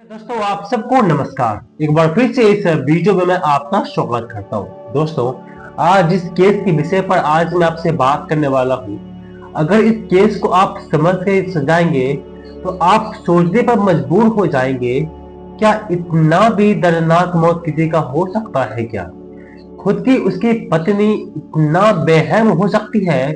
दोस्तों आप सबको नमस्कार। एक बार फिर से इस वीडियो में मैं आपका स्वागत करता हूं। दोस्तों आज इस केस के विषय पर आज मैं आपसे बात करने वाला हूं। अगर इस केस को आप समझ के सजाएंगे तो आप सोचने पर मजबूर हो जाएंगे, क्या इतना भी दर्दनाक मौत किसी का हो सकता है क्या? खुद की उसकी पत्नी इतना बेरहम हो सकती है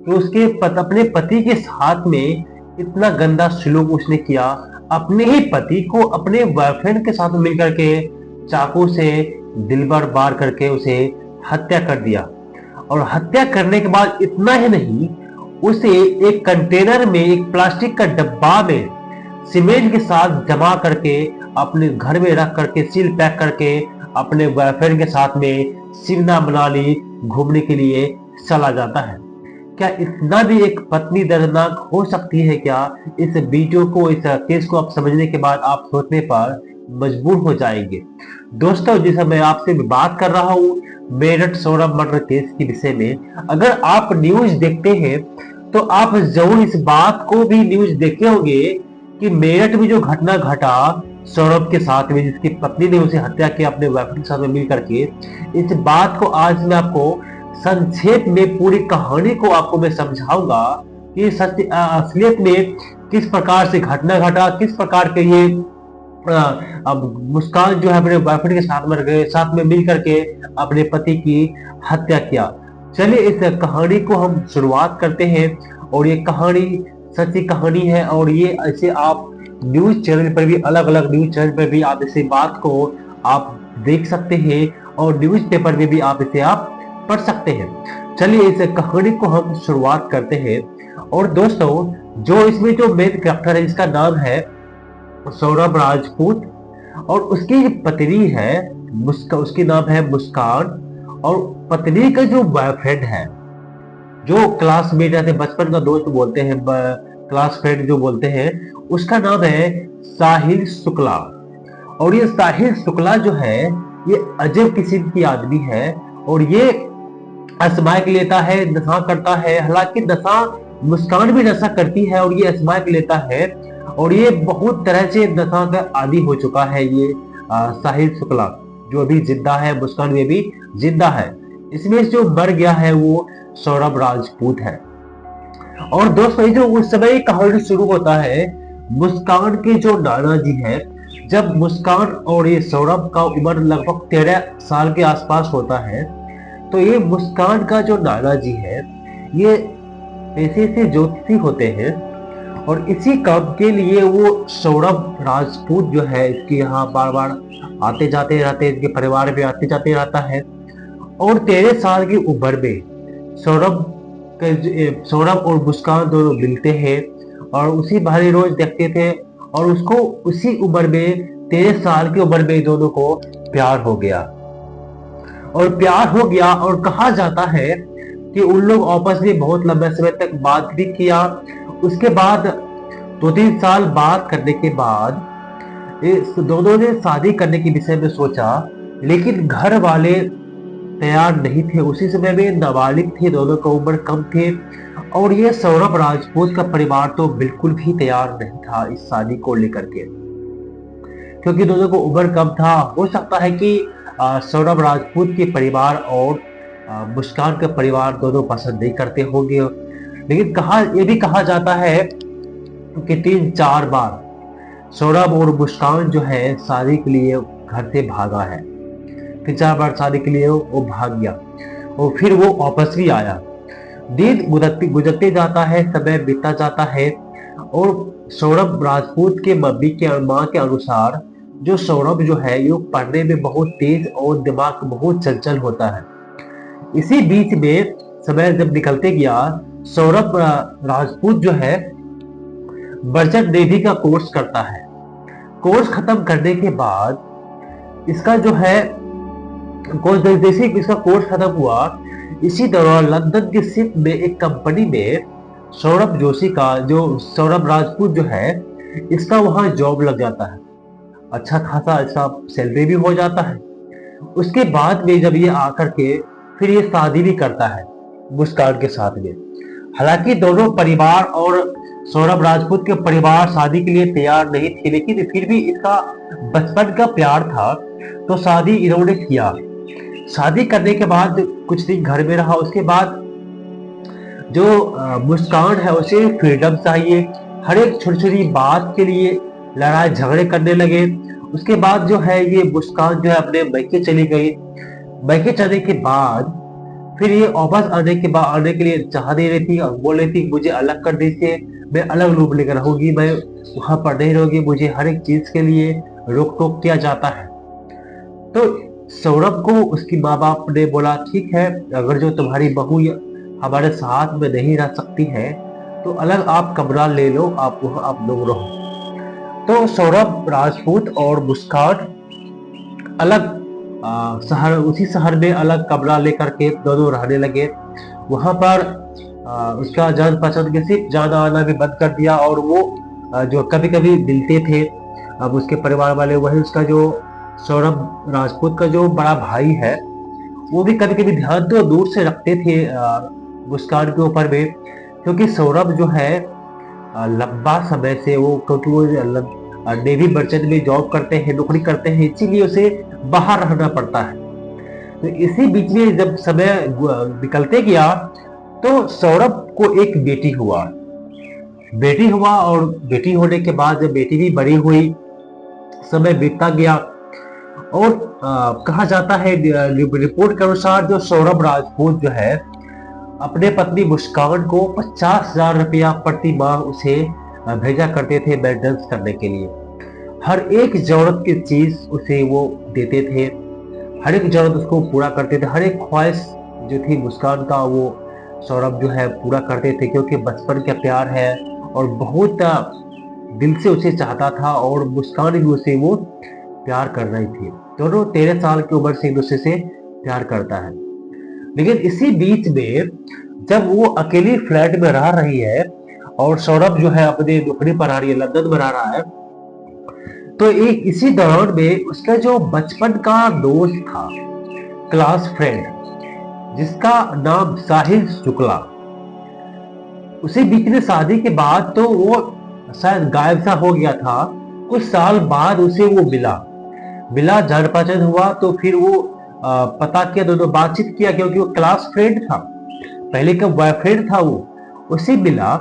कि अपने पति के साथ में इतना गंदा सलूक उसने किया। अपने ही पति को अपने बॉयफ्रेंड के साथ मिलकर के चाकू से दिल भर वार करके उसे हत्या कर दिया। और हत्या करने के बाद इतना ही नहीं, उसे एक कंटेनर में, एक प्लास्टिक का डब्बा में सीमेंट के साथ जमा करके अपने घर में रख करके सील पैक करके अपने बॉयफ्रेंड के साथ में शिमला मनाली घूमने के लिए चला जाता है। क्या इतना भी एक पत्नी दर्दनाक हो सकती है क्या? इस वीडियो को, इस केस को आप समझने के बाद आप सोचने पर मजबूर हो जाएंगे। दोस्तों जैसा मैं आपसे बात कर रहा हूँ मेरठ सौरभ मर्डर केस के विषय में, अगर आप न्यूज देखते हैं तो आप जरूर इस बात को भी न्यूज देखे होंगे कि मेरठ में जो घटना घटा सौरभ के साथ में, जिसकी पत्नी ने उसे हत्या की अपने बॉयफ्रेंड के साथ में मिल करके, इस बात को आज मैं आपको संक्षेप में पूरी कहानी को आपको मैं समझाऊंगा कि सत्य असलियत में किस प्रकार से घटना घटा, किस प्रकार के ये अब मुस्कान जो है अपने बॉयफ्रेंड के साथ में मिल करके अपने पति की हत्या किया। चलिए इस कहानी को हम शुरुआत करते हैं। और ये कहानी सच्ची कहानी है और ये ऐसे आप न्यूज चैनल पर भी, अलग अलग न्यूज चैनल पर भी आप इसे बात को आप देख सकते हैं और न्यूज पेपर में भी आप इसे आप पढ़ सकते हैं। चलिए इस कहानी को हम शुरुआत करते हैं। और दोस्तों जो इसमें जो मेन कैरेक्टर है इसका नाम है सौरभ राजपूत और उसकी पत्नी है उसकी नाम है मुस्कान। और पत्नी का जो बॉयफ्रेंड है, जो क्लासमेट है, बचपन का दोस्त बोलते हैं, क्लास फ्रेंड जो बोलते हैं, उसका नाम है साहिल शुक्ला। और ये साहिल शुक्ला जो है ये अजब किस्म की आदमी है और ये स्मैक लेता है, नशा करता है। हालांकि नशा मुस्कान भी नशा करती है और ये स्मैक लेता है और ये बहुत तरह से नशा का आदी हो चुका है। ये साहिल शुक्ला जो अभी जिंदा है, मुस्कान में भी जिंदा है। इसमें जो मर गया है वो सौरभ राजपूत है। और दोस्तों जो उस समय कहानी शुरू होता है, मुस्कान के जो नाना जी है, जब मुस्कान और ये सौरभ का उम्र लगभग 13 साल के आसपास होता है, तो ये मुस्कान का जो नाना जी है ये पेशे से ज्योतिषी होते हैं और इसी काम के लिए वो सौरभ राजपूत जो है इसके यहाँ बार बार आते जाते रहते हैं, इनके परिवार में आते जाते रहता है। और 13 साल की उम्र में सौरभ और मुस्कान दोनों मिलते हैं और उसी भारी रोज देखते थे और उसको उसी उम्र में 13 साल की उम्र में दोनों को प्यार हो गया। और कहा जाता है कि उन लोग आपस में बहुत लंबे समय तक बात भी किया। उसके बाद 2-3 साल बात करने के बाद इस दोनों ने शादी करने के विषय में सोचा, लेकिन घर वाले तैयार नहीं थे। उसी समय में नाबालिग थे, दोनों का उम्र कम थे और ये सौरभ राजपूत का परिवार तो बिल्कुल भी तैयार नहीं था इस शादी को लेकर के, क्योंकि दोनों को उम्र कम था। हो सकता है कि सौरभ राजपूत के परिवार और मुस्कान के परिवार दोनों पसंद नहीं करते होंगे। लेकिन ये भी कहा जाता है कि 3-4 बार सौरभ और मुस्कान जो है शादी के लिए घर से भागा है। 3-4 बार शादी के लिए वो भाग गया और फिर वो वापस भी आया। दिन गुजरते जाता है, समय बीतता जाता है और सौरभ राजपूत के मम्मी के माँ के अनुसार जो सौरभ जो है ये पढ़ने में बहुत तेज और दिमाग बहुत चंचल होता है। इसी बीच में समय जब निकलते गया, सौरभ राजपूत जो है बर्जर नेवी का कोर्स करता है। कोर्स खत्म करने के बाद इसका जो है जैसे इसका कोर्स खत्म हुआ, इसी दौरान लंदन के शिप में एक कंपनी में सौरभ राजपूत जो है इसका वहां जॉब लग जाता है। अच्छा खासा इसका सैलरी भी हो जाता है। उसके बाद में जब ये आकर के फिर ये शादी भी करता है मुस्कान के साथ में। हालांकि दोनों परिवार और सौरभ राजपूत के परिवार शादी के लिए तैयार नहीं थे, लेकिन फिर भी इसका बचपन का प्यार था, तो शादी इन्होंने किया। शादी करने के बाद कुछ दिन घर में रहा। उसके बाद जो मुस्कान है उसे फ्रीडम चाहिए, हर एक छोटी छोटी बात के लिए लड़ाई झगड़े करने लगे। उसके बाद जो है ये मुस्कान जो है अपने मैके चली गई। मैके चलने के बाद फिर ये वापस आने के लिए चाह दे रही थी और बोल रही थी मुझे अलग कर दीजिए, मैं अलग रूम लेकर रहूंगी, मैं वहां पर नहीं रहूंगी, मुझे हर एक चीज के लिए रोक टोक किया जाता है। तो सौरभ को उसकी माँ बाप ने बोला ठीक है, अगर जो तुम्हारी बहू हमारे साथ में नहीं रह सकती है तो अलग आप कमरा ले लो, आप वहां आप लोग रहो। तो सौरभ राजपूत और मुस्कान अलग शहर, उसी शहर में अलग कमरा लेकर के दोनों रहने लगे। वहां पर उसका जान पहचान के सिर्फ जाना आना भी बंद कर दिया, और वो जो कभी कभी मिलते थे अब उसके परिवार वाले, वही उसका जो सौरभ राजपूत का जो बड़ा भाई है वो भी कभी कभी ध्यान तो दूर से रखते थे मुस्कान के ऊपर में, क्योंकि सौरभ जो है लंबा समय से वो, क्योंकि वो नेवी मर्चेंट में जॉब करते हैं, नौकरी करते हैं, इसीलिए उसे बाहर रहना पड़ता है। तो इसी बीच में जब समय निकलते गया तो सौरभ को एक बेटी हुआ और बेटी होने के बाद जब बेटी भी बड़ी हुई, समय बीतता गया, और कहा जाता है रिपोर्ट के अनुसार जो सौरभ राजपूत जो है अपने पत्नी मुस्कान को 50,000 रुपया प्रति माह उसे भेजा करते थे मेंटेनेंस करने के लिए। हर एक जरूरत की चीज उसे वो देते थे, हर एक जरूरत उसको पूरा करते थे, हर एक ख्वाहिश जो थी मुस्कान का वो सौरभ जो है पूरा करते थे, क्योंकि बचपन का प्यार है और बहुत दिल से उसे चाहता था, और मुस्कान भी उसे वो प्यार कर रही थी। दोनों 13 साल की उम्र से एक दूसरे से प्यार करता है। लेकिन इसी बीच में जब वो अकेली फ्लैट में रह रही है और सौरभ जो है अपने नौकरी पर आ रही है, लंदन में रह रहा है, तो एक इसी दौरान में उसका जो बचपन का दोस्त था, क्लास फ्रेंड, जिसका नाम साहिल शुक्ला, उसे बीच में शादी के बाद तो वो शायद गायब सा हो गया था। कुछ साल बाद उसे वो मिला जान पहचान हुआ, तो फिर वो पता किया, दोनों बातचीत किया, क्योंकि वो क्लास फ्रेंड था, पहले का बॉयफ्रेंड था वो, उससे मिला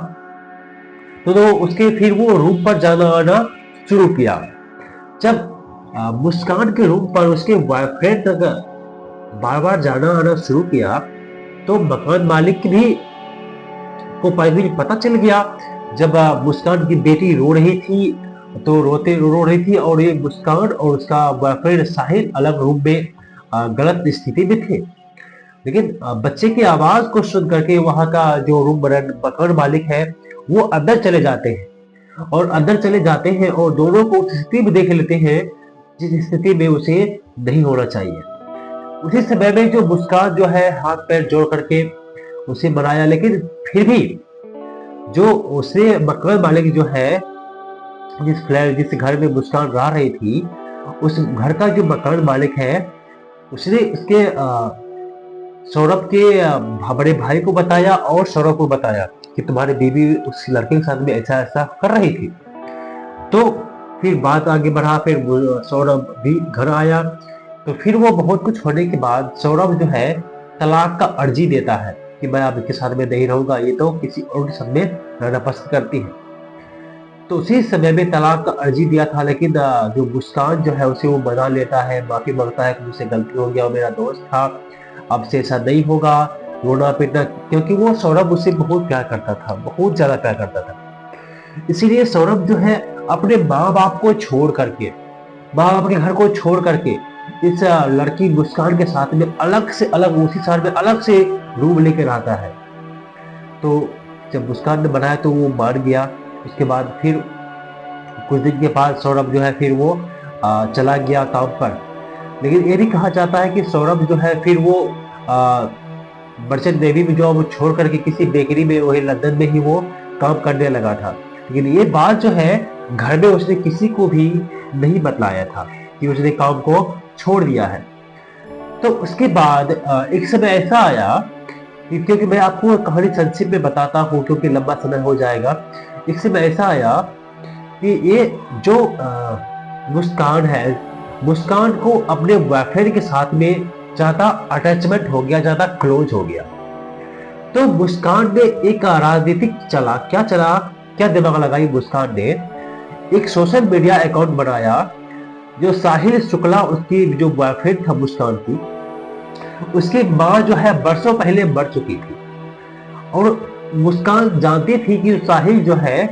तो उसके फिर वो रूम पर जाना आना शुरू किया। जब मुस्कान के रूम पर उसके बॉयफ्रेंड तक बार बार जाना आना शुरू किया तो मकान मालिक भी को पता चल गया। जब मुस्कान की बेटी रो रही थी तो रो रही थी, और ये मुस्कान और उसका बॉयफ्रेंड साहिल अलग रूम में गलत स्थिति में थे। लेकिन बच्चे की आवाज को सुन करके वहां का जो मकान मालिक है वो अंदर चले जाते हैं, और दोनों को उस स्थिति में देख लेते हैं जिस स्थिति में उसे नहीं होना चाहिए। उसी समय में जो मुस्कान जो है हाथ पैर जोड़ करके उसे मनाया, लेकिन फिर भी जो उसे मकान मालिक जो है जिस घर में मुस्कान रह रही थी, उस घर का जो मकान मालिक है उसने उसके सौरभ के बड़े भाई को बताया और सौरभ को बताया कि तुम्हारी बीवी उस लड़के के साथ में ऐसा ऐसा कर रही थी। तो फिर बात आगे बढ़ा, फिर सौरभ भी घर आया, तो फिर वो बहुत कुछ होने के बाद सौरभ जो है तलाक का अर्जी देता है कि मैं अब इसके साथ में नहीं रहूंगा, ये तो किसी और के साथ में रहना पसंद करती है। तो उसी समय में तलाक का अर्जी दिया था, लेकिन जो मुस्कान जो है उसे वो मना लेता है, माफी मांगता है कि मुझसे गलती हो गया, मेरा दोस्त था, अब से ऐसा नहीं होगा, रोना पीटना, क्योंकि वो सौरभ उससे बहुत प्यार करता था, बहुत ज्यादा प्यार करता था। इसीलिए सौरभ जो है अपने माँ बाप को छोड़ करके, माँ बाप के घर को छोड़ करके इस लड़की मुस्कान के साथ में अलग से अलग उसी शहर में अलग से रूम लेकर आता है। तो जब मुस्कान ने बनाया तो वो मान गया। उसके बाद फिर कुछ दिन के बाद सौरभ जो है फिर वो चला गया काम पर। लेकिन ये भी कहा जाता है कि सौरभ जो है फिर वो मर्चेंट नेवी में जॉब छोड़ करके किसी बेकरी में वही लंदन में ही वो काम करने लगा था। लेकिन ये बात जो है घर में उसने किसी को भी नहीं बतलाया था कि उसने काम को छोड़ दिया है। तो उसके बाद एक समय ऐसा आया, क्योंकि मैं आपको कहानी संक्षिप्त में बताता हूँ क्योंकि लंबा समय हो जाएगा। एक समय ऐसा आया कि ये जो मुस्कान है, मुस्कान को अपने बॉयफ्रेंड के साथ में ज्यादा अटैचमेंट हो गया, ज्यादा क्लोज हो गया। तो मुस्कान ने एक राजनीतिक चला, क्या दिमाग लगाई मुस्कान ने, एक सोशल मीडिया अकाउंट बनाया। जो साहिल शुक्ला, उसकी जो बॉयफ्रेंड था मुस्कान की, उसकी माँ जो है बरसों पहले मर चुकी थी। और मुस्कान जानती थी कि साहिल जो है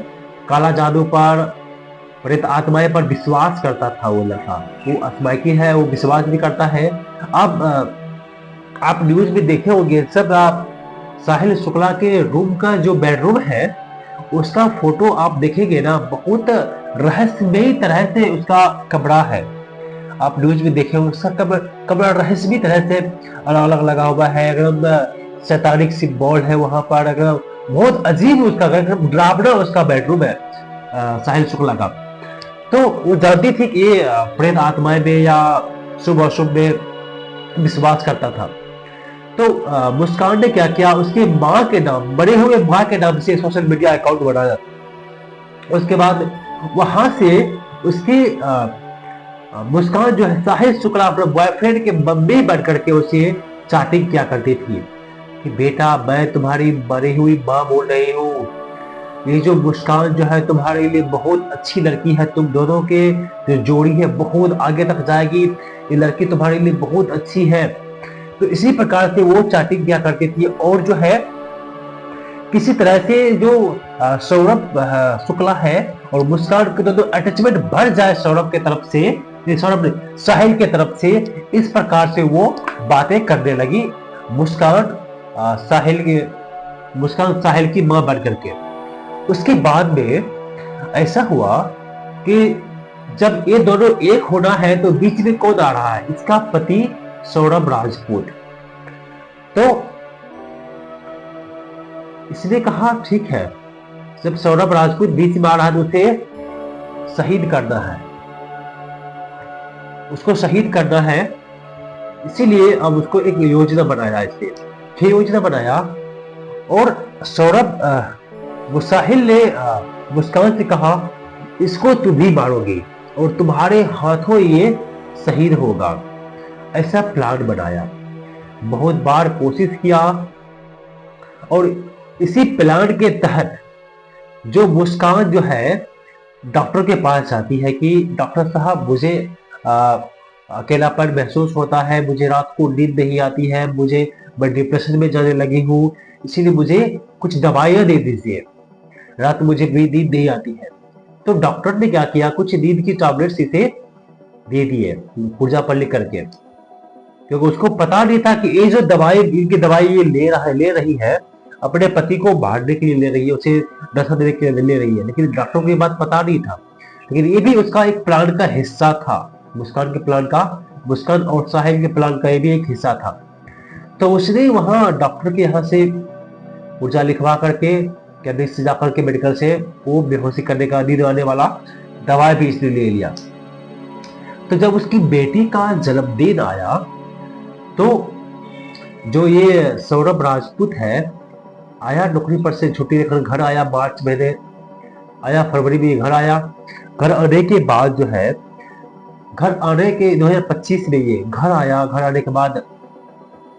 काला जादू पर, प्रेत आत्माएं पर विश्वास करता था। वो लड़का, वो अस्माइकी है, वो विश्वास भी करता है। अब आप न्यूज में देखे होंगे सब, आप साहिल शुक्ला के रूम का जो बेडरूम है, उसका फोटो आप देखेंगे ना, बहुत रहस्यमयी तरह से उसका कमरा है। आप न्यूज में देखे होंगे, उसका कमरा रहस्यमयी तरह से अलग अलग लगा हुआ है, एकदम शैतानिक सिंबल है वहां पर, एकदम बहुत अजीब उसका, डरावना उसका बेडरूम है साहिल शुक्ला का। तो वो जानती थी कि ये प्रेत आत्माएं में या शुभ अशुभ में विश्वास करता था। तो मुस्कान ने क्या किया, उसके माँ के नाम, बड़े हुए माँ के नाम से सोशल मीडिया अकाउंट बनाया। उसके बाद वहां से उसकी मुस्कान जो है साहिल शुक्ला अपने बॉयफ्रेंड के मम्मी बन करके उसे चैटिंग किया करती थी कि बेटा मैं तुम्हारी मरी हुई माँ बोल रही हूँ, ये जो मुस्कान जो है तुम्हारे लिए बहुत अच्छी लड़की है, तुम दोनों के जो जोड़ी है बहुत आगे तक जाएगी, ये लड़की तुम्हारे लिए बहुत अच्छी है। तो इसी प्रकार से वो चैटिंग किया करती थी। और जो है किसी तरह से जो सौरभ शुक्ला है और मुस्कान के दोनों अटैचमेंट बढ़ जाए सौरभ के तरफ से, सौरभ साहिल के तरफ से, इस प्रकार से वो बातें करने लगी मुस्कान साहिल की मां बन करके। उसके बाद में ऐसा हुआ कि जब ये दोनों एक होना है तो बीच में कौन आ रहा है, इसका पति सौरभ राजपूत। तो इसने कहा ठीक है, जब सौरभ राजपूत बीच में आ रहा है तो उसे शहीद करना है, उसको शहीद करना है। इसीलिए अब उसको एक योजना बनाया, इसलिए फिर योजना बनाया। और सौरभ साहिल ने मुस्कान से कहा इसको तुम भी मारोगी और तुम्हारे हाथों ये शहीद होगा। ऐसा प्लान बनाया, बहुत बार कोशिश किया। और इसी प्लान के तहत जो मुस्कान जो है डॉक्टर के पास जाती है कि डॉक्टर साहब मुझे अकेलापन महसूस होता है, मुझे रात को नींद नहीं आती है, मैं डिप्रेशन में जाने लगी हूँ, इसीलिए मुझे कुछ दवाइयां दे दीजिए, रात मुझे भी नींद नहीं आती है। तो डॉक्टर ने क्या किया, कुछ नींद की टैबलेट्स इसे दे दिए पूजा पर लिख करके, क्योंकि उसको पता नहीं था कि ये जो दवाई ये ले रही है अपने पति को मारने के लिए ले रही है, उसे दशा देने के लिए ले रही है। लेकिन डॉक्टर को ये बात पता नहीं था, लेकिन ये भी उसका एक प्लान का हिस्सा था, मुस्कान के प्लान का, मुस्कान और साहिल के प्लान का ये भी एक हिस्सा था। तो उसने वहां डॉक्टर के यहाँ से ऊर्जा लिखवा करके, कैबिनेट से जाकर के मेडिकल से वो बेहोशी करने का, नींद आने वाला दवाई भी इसने ले लिया। तो जब उसकी बेटी का जन्मदिन आया तो जो ये सौरभ राजपूत है आया नौकरी पर से छुट्टी लेकर घर आया, मार्च महीने आया, फरवरी में घर आया। घर आने के बाद जो है, घर आने के 2025 में ये घर आया। घर आने के बाद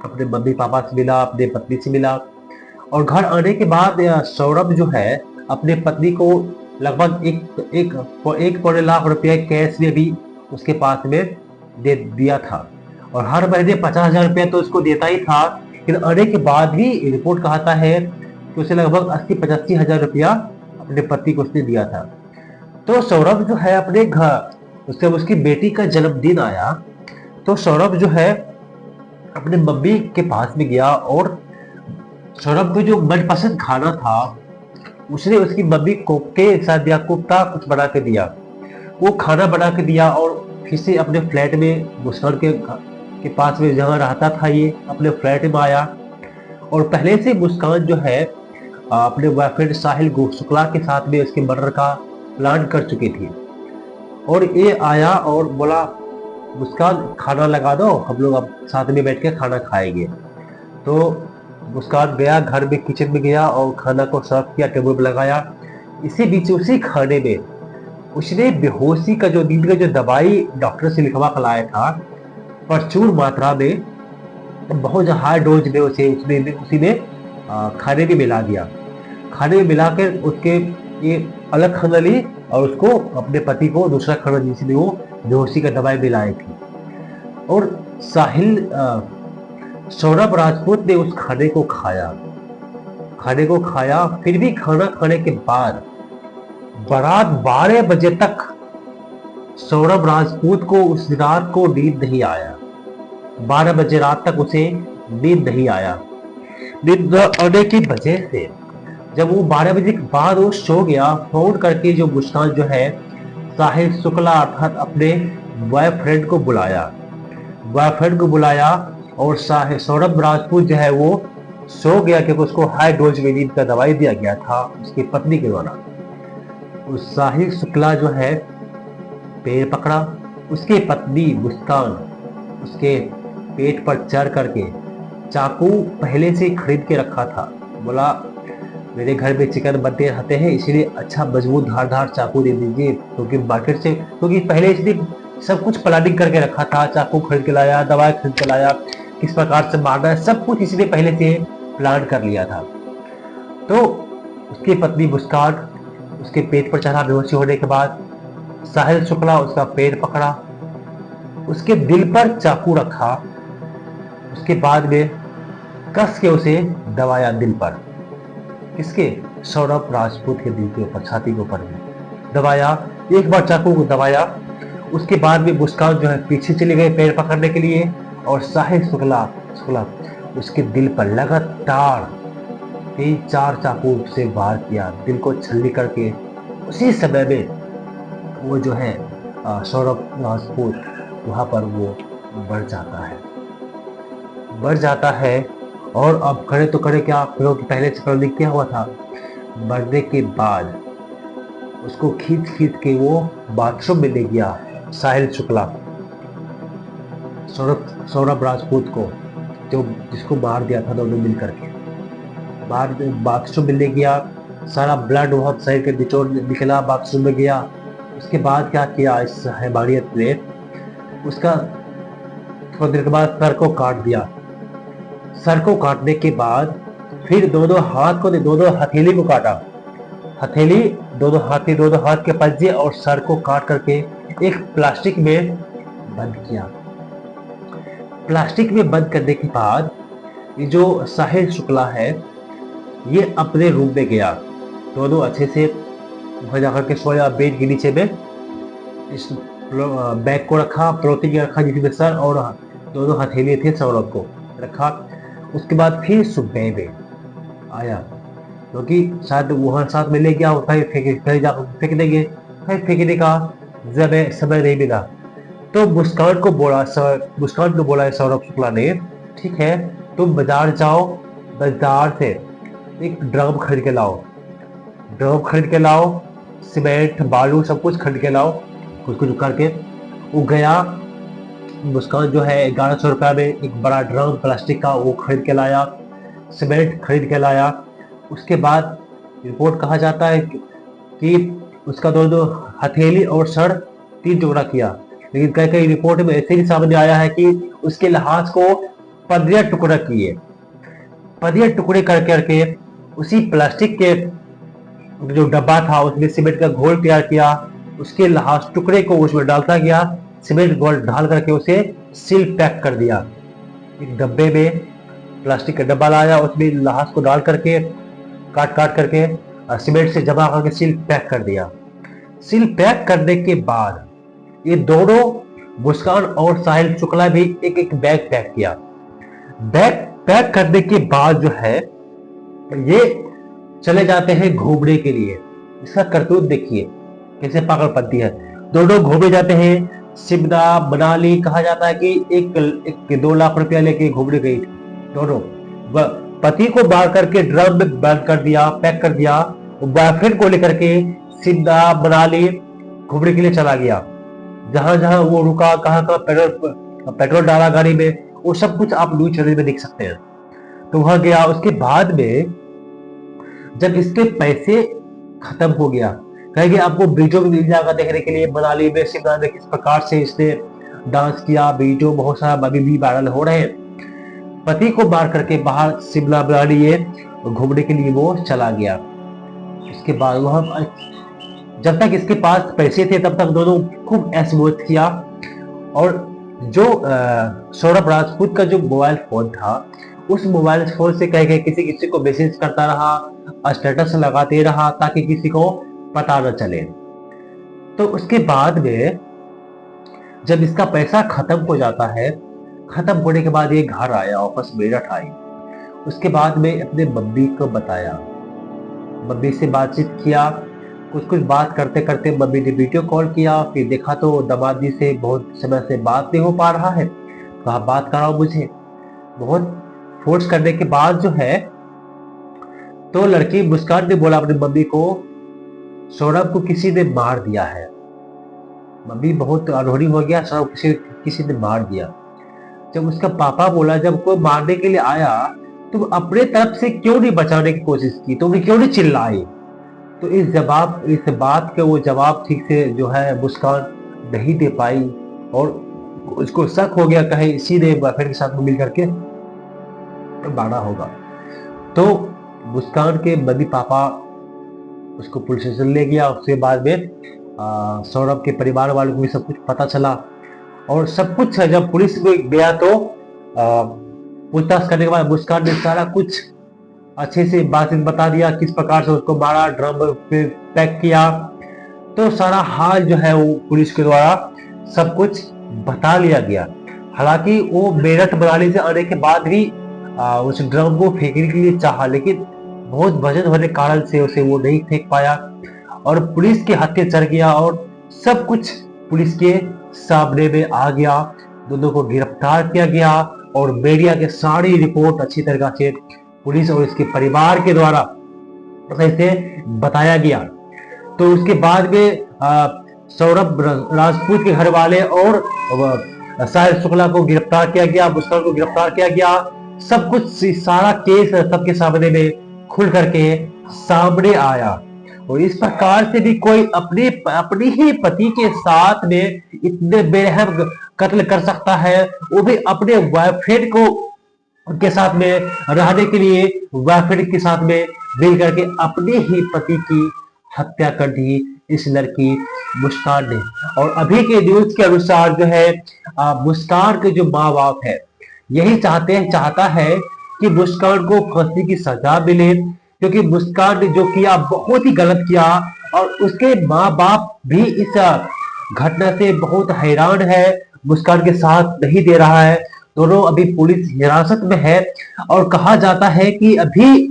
अपने मम्मी पापा से मिला, अपने पत्नी से मिला। और घर आने के बाद सौरभ जो है अपने पत्नी को लगभग एक पौने लाख रुपया कैश में भी उसके पास में दे दिया था। और हर महीने 50,000 रुपया तो उसको देता ही था। लेकिन आने के बाद भी रिपोर्ट कहता है कि उसे लगभग 80-85 हजार रुपया अपने पति को उसने दिया था। तो सौरभ जो है अपने घर, उससे उसकी बेटी का जन्मदिन आया तो सौरभ जो है अपने मम्मी के पास में गया और सौरभ को जो मनपसंद खाना था उसने उसकी मम्मी कोफ्ते शायद या कोफ्ता कुछ बना के दिया, वो खाना बना के दिया। और फिर से अपने फ्लैट में मुस्कान के पास में जहाँ रहता था ये अपने फ्लैट में आया। और पहले से मुस्कान जो है अपने बॉयफ्रेंड साहिल शुक्ला के साथ में उसके मर्डर का प्लान कर चुकी थी। और ये आया और बोला मुस्कान खाना लगा दो, हम लोग अब साथ में बैठ के खाना खाएंगे। तो मुस्कान गया घर में, किचन में गया और खाना को सर्व किया, टेबल पर लगाया। इसी बीच उसी खाने में उसने बेहोशी का जो नींद का जो दवाई डॉक्टर से लिखवा कर लाया था प्रचुर मात्रा में, बहुत हाई डोज में उसी ने खाने में मिला दिया। खाने में मिलाकर उसके ये अलग खाना ली और उसको अपने पति को दूसरा खाना जिसमें वो बेहोशी का दवाई मिलाई थी। और सौरभ राजपूत ने उस खाने को खाया। फिर भी खाना खाने के बाद रात 12 बजे तक सौरभ राजपूत को उस रात को नींद नहीं आया। 12 बजे रात तक उसे नींद नहीं आया। नींद आने की वजह से जब वो 12 बजे के बाद वो सो गया, फोन करके जो मुस्कान जो है साहिल शुक्ला अर्थात अपने बॉयफ्रेंड को बुलाया और सौरभ राजपूत जो है वो सो गया क्योंकि उसको हाई डोज में नींद का दवाई दिया गया था उसकी पत्नी के द्वारा। उस साहिल शुक्ला जो है पैर पकड़ा, उसकी पत्नी मुस्कान उसके पेट पर चढ़ करके चाकू पहले से खरीद के रखा था। बोला मेरे घर में चिकन बनते रहते हैं इसलिए अच्छा मजबूत धारदार चाकू दे दीजिए, क्योंकि पहले इसने सब कुछ प्लानिंग करके रखा था। चाकू खरीद के लाया, दवाई खरीद के लाया, किस प्रकार से मारना है सब कुछ इसने पहले से प्लान कर लिया था। तो उसकी पत्नी मुस्कान उसके पेट पर चढ़ा। बेहोशी होने के बाद साहिल शुक्ला उसका पैर पकड़ा, उसके दिल पर चाकू रखा, उसके बाद में कस के उसे दबाया दिल पर। किसके? सौरभ राजपूत के दिल के ऊपर, छाती के ऊपर दबाया। एक बार चाकू को दबाया, उसके बाद में मुस्कान जो है पीछे चले गए पैर पकड़ने के लिए और साहिल शुक्ला उसके दिल पर लगातार 3-4 चाकू से वार किया, दिल को छलनी करके। उसी समय में वो जो है सौरभ राजपूत वहां पर वो बढ़ जाता है। और अब करे तो करे क्या, क्योंकि पहले से प्लानिंग किया हुआ था। मरने के बाद उसको खींच के वो बाथरूम में ले गया साहिल शुक्ला सौरभ राजपूत को, जो जिसको मार दिया था दोनों मिल करके बाथरूम में ले गया। सारा ब्लड वहां शरीर के निचोड़ निकला, बाथरूम में गया। उसके बाद क्या किया इस हैवानियत ने, उसका थोड़ी देर के बाद सर को काट दिया। सर को काटने के बाद फिर दोनों हथेली को काटा, दोनों हाथ के पंजे और सर को काट करके एक प्लास्टिक में बंद किया। प्लास्टिक में बंद करने के बाद ये जो साहिल शुक्ला है ये अपने रूम में गया। दोनों अच्छे से वहां जाकर के सोया बेड के नीचे में। इस बैग को रखा, प्रोटीन रखा जिसमें सर और दोनों हथेली थे सौरभ को रखा। उसके बाद फिर सुबह में आया, क्योंकि शायद वहां साथ में ले गया, फेंक देंगे, फेंकने का समय नहीं मिला। तो मुस्कान को बोला सौरभ शुक्ला ने, ठीक है तुम बाजार जाओ, बाजार से एक ड्रम खरीद के लाओ, सीमेंट बालू सब कुछ खरीद के लाओ। कुछ करके वो गया। मुस्कान जो है 1100 रुपया में एक बड़ा ड्रम प्लास्टिक का वो खरीद के लाया, सीमेंट खरीद के लाया। उसके बाद रिपोर्ट कहा जाता है कि उसका दोनों हथेली और सर 3 टुकड़ा किया, लेकिन कई रिपोर्ट में ऐसे ही सामने आया है कि उसके लहाज को 15 टुकड़ा किए। 15 टुकड़े करके उसी प्लास्टिक के जो डब्बा था उसमें सीमेंट का घोल तैयार किया, उसके लहाज टुकड़े को उसमें डालता गया, सीमेंट घोल डाल करके उसे सील पैक कर दिया। एक डब्बे में प्लास्टिक का डब्बा लाया, उसमें लहाज को डाल करके काट करके सीमेंट से जमा करके सील पैक कर दिया। सील पैक करने के बाद ये दोनों मुस्कान और साहिल शुक्ला भी एक बैग पैक किया। बैग पैक करने के बाद जो है ये चले जाते हैं घूमने के लिए। इसका करतूत देखिए कैसे पागलपंती है। दोनों घूमने जाते हैं, शिमला मनाली। कहा जाता है कि एक 2 लाख रुपया लेके घूमने गई थी दोनों। पति को मार करके ड्रम में बंद कर दिया, पैक कर दिया। बॉयफ्रेंड को लेकर के शिमला मनाली घूमने के लिए चला गया। जहां जहां वो रुका, कहां पेट्रोल डाला गाड़ी में, वो सब कुछ आप न्यूज चैनल में देख सकते हैं। तो वहां गया। उसके बाद में जब इसके पैसे खत्म हो गया। कहेंगे आपको वीडियो भी मिल जाएगा देखने के लिए, मनाली में शिमला में किस प्रकार से इसने डांस किया, वीडियो बहुत सारा अभी भी वायरल हो रहे हैं। पति को मार करके बाहर शिमला मनाली ये घूमने के लिए वो चला गया। उसके बाद वह जब तक इसके पास पैसे थे तब तक दोनों खूब ऐश मौज किया। और जो सौरभ राजपूत का जो मोबाइल फोन था, उस मोबाइल फोन से कह किसी किसी को मैसेज करता रहा, स्टेटस लगाते रहा ताकि किसी को पता न चले। तो उसके बाद में जब इसका पैसा खत्म हो जाता है, खत्म होने के बाद ये घर आया, वापस मेरठ आई। उसके बाद में अपने मम्मी को बताया, मम्मी से बातचीत किया। कुछ कुछ बात करते करते मम्मी ने वीडियो कॉल किया, फिर देखा तो दामाद जी से बहुत समय से बात नहीं हो पा रहा है, कहा बात कराओ मुझे। बहुत फोर्स करने के बाद जो है तो लड़की मुस्कान ने बोला अपनी मम्मी को, सौरभ को किसी ने मार दिया है। मम्मी बहुत अनहोनी हो गया, सौरभ किसी ने मार दिया। जब उसका पापा बोला जब कोई मारने के लिए आया तुम अपने तरफ से क्यों नहीं बचाने की कोशिश की, तुम क्यों नहीं चिल्लाई। तो इस बात के वो जवाब ठीक से जो है मुस्कान नहीं दे पाई, और उसको शक हो गया कहीं इसी ने बॉयफ्रेंड के साथ मिल करके मारा होगा। तो मुस्कान के मम्मी पापा उसको पुलिस स्टेशन ले गया। उसके बाद में सौरभ के परिवार वालों को भी सब कुछ पता चला, और सब कुछ जब पुलिस में गया तो पूछताछ करने के बाद मुस्कान ने सारा कुछ अच्छे से बात बता दिया, किस प्रकार से उसको मारा, ड्रम पे पैक किया। तो सारा हाल जो है वो पुलिस के द्वारा सब कुछ बता लिया गया। हालांकि वो मेरठ मनाली से आने के बाद भी उस ड्रम को फेंकने के लिए चाहा, लेकिन बहुत वजन होने के कारण से उसे वो नहीं फेंक पाया, और पुलिस के हाथे चढ़ गया और सब कुछ पुलिस के सामने में आ गया। दोनों को गिरफ्तार किया गया और मीडिया के सारी रिपोर्ट अच्छी तरह से पुलिस और इसके परिवार के द्वारा ऐसे बताया गया। तो उसके बाद में सौरभ राजपूत के घर वाले और साहिल शुक्ला को गिरफ्तार किया गया, मुस्कान को गिरफ्तार किया गया। सब कुछ सारा केस सबके सामने में खुल करके सामने आया। और इस प्रकार से भी कोई अपनी ही पति के साथ में इतने बेरहम कत्ल कर सकता है, वो भी अपने बॉयफ्रेंड को उनके साथ में रहने के लिए बॉयफ्रेंड के साथ में मिल करके अपने ही पति की हत्या कर दी इस लड़की मुस्कान ने। और अभी के न्यूज के अनुसार जो है मुस्कान के जो माँ बाप है यही चाहता है कि मुस्कान को फांसी की सजा मिले, क्योंकि मुस्कान ने जो किया बहुत ही गलत किया, और उसके माँ बाप भी इस घटना से बहुत हैरान है, मुस्कान के साथ नहीं दे रहा है। दोनों अभी पुलिस हिरासत में है, और कहा जाता है कि अभी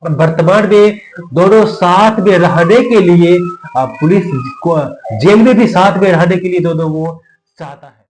वर्तमान में दोनों साथ में रहने के लिए पुलिस को जेल में भी साथ में रहने के लिए दोनों वो चाहता है।